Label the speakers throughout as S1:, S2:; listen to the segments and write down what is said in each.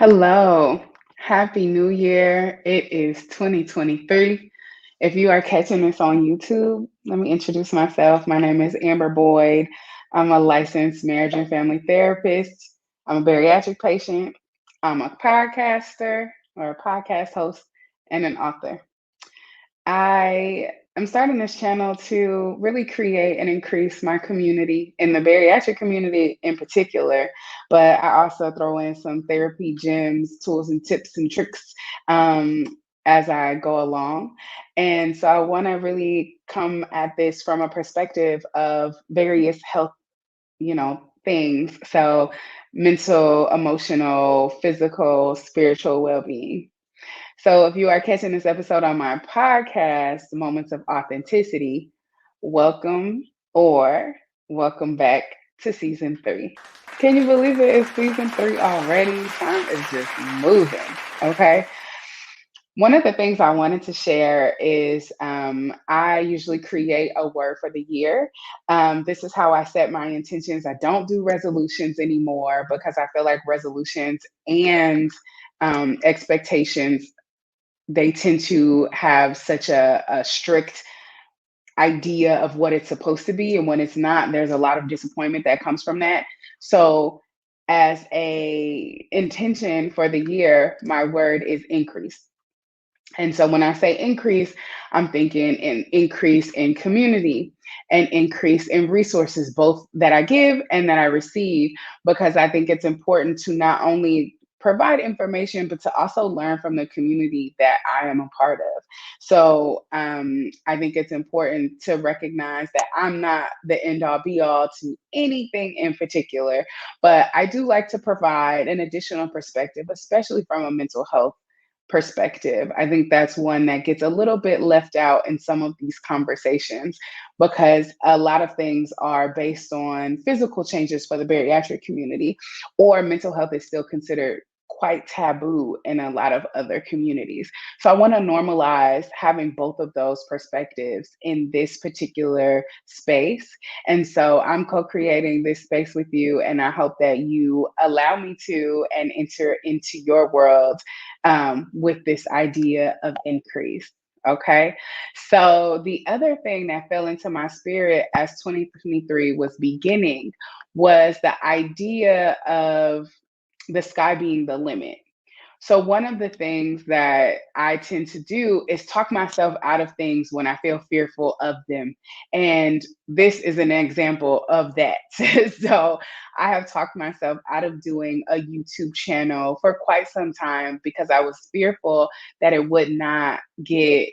S1: Hello. Happy New Year. It is 2023. If you are catching this on YouTube, let me introduce myself. My name is Amber Boyd. I'm a licensed marriage and family therapist. I'm a bariatric patient. I'm a podcaster or a podcast host and an author. I am starting this channel to really create and increase my community in the bariatric community in particular, but I also throw in some therapy gems, tools, and tips and tricks as I go along. And so I want to really come at this from a perspective of various health, things. So mental, emotional, physical, spiritual well being. So, if you are catching this episode on my podcast, Moments of Authenticity, welcome or welcome back to season three. Can you believe it? It's season three already. Time is just moving. Okay. One of the things I wanted to share is I usually create a word for the year. This is how I set my intentions. I don't do resolutions anymore because I feel like resolutions and expectations, they tend to have such a strict idea of what it's supposed to be, and when it's not, there's a lot of disappointment that comes from that. So as a intention for the year, my word is increase. And so when I say increase, I'm thinking an increase in community, an increase in resources, both that I give and that I receive, because I think it's important to not only provide information, but to also learn from the community that I am a part of. So I think it's important to recognize that I'm not the end all be all to anything in particular, but I do like to provide an additional perspective, especially from a mental health perspective. I think that's one that gets a little bit left out in some of these conversations because a lot of things are based on physical changes for the bariatric community, or mental health is still considered quite taboo in a lot of other communities. So I want to normalize having both of those perspectives in this particular space. And so I'm co creating this space with you, and I hope that you allow me to and enter into your world with this idea of increase. Okay. So the other thing that fell into my spirit as 2023 was beginning was the idea of the sky being the limit. So, one of the things that I tend to do is talk myself out of things when I feel fearful of them. And this is an example of that. So, I have talked myself out of doing a YouTube channel for quite some time because I was fearful that it would not get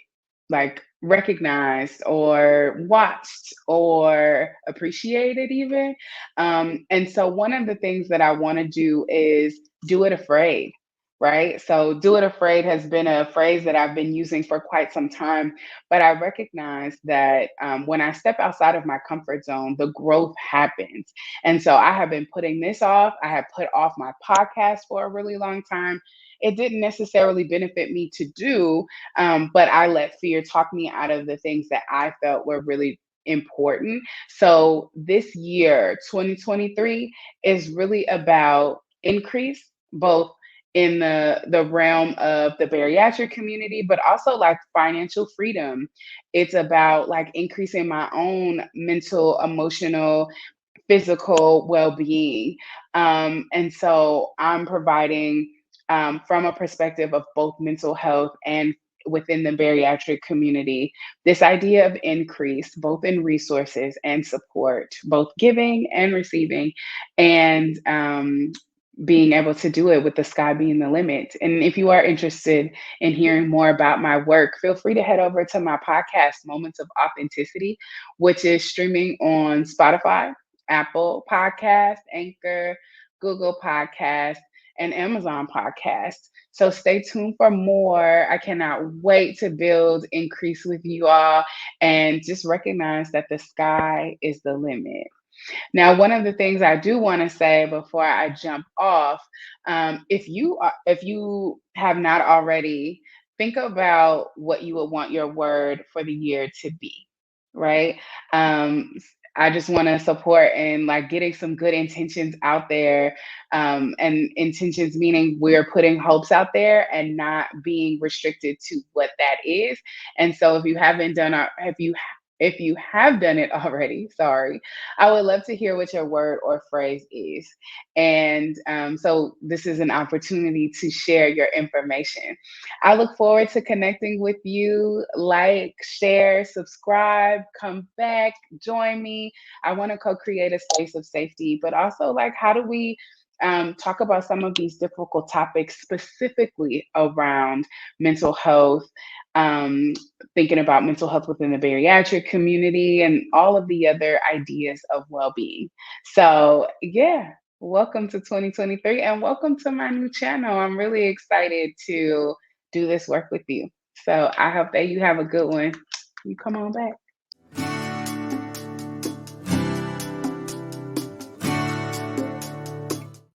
S1: like recognized or watched or appreciated, even. And so, one of the things that I want to do is do it afraid, right? So, do it afraid has been a phrase that I've been using for quite some time, but I recognize that when I step outside of my comfort zone, the growth happens. And so, I have been putting this off. I have put off my podcast for a really long time. It didn't necessarily benefit me to do, but I let fear talk me out of the things that I felt were really important. So, this year, 2023, is really about increase, both in the realm of the bariatric community, but also like financial freedom. It's about like increasing my own mental, emotional, physical well-being. And so I'm providing from a perspective of both mental health and within the bariatric community, this idea of increase, both in resources and support, both giving and receiving, and being able to do it with the sky being the limit. And if you are interested in hearing more about my work, feel free to head over to my podcast, Moments of Authenticity, which is streaming on Spotify, Apple Podcast, Anchor, Google Podcast, and Amazon Podcast. So stay tuned for more. I cannot wait to build increase with you all, and just recognize that the sky is the limit. Now, one of the things I do want to say before I jump off, if you have not already, think about what you would want your word for the year to be, right? Um, I just want to support and like getting some good intentions out there. And intentions meaning we're putting hopes out there and not being restricted to what that is. And so if you haven't done our, if you have done it already, sorry, I would love to hear what your word or phrase is. And so this is an opportunity to share your information. I look forward to connecting with you. Like, share, subscribe, come back, join me. I want to co create a space of safety, but also, like, how do we talk about some of these difficult topics specifically around mental health? Thinking about mental health within the bariatric community and all of the other ideas of well being. So, yeah, welcome to 2023 and welcome to my new channel. I'm really excited to do this work with you. So, I hope that you have a good one. You come on back.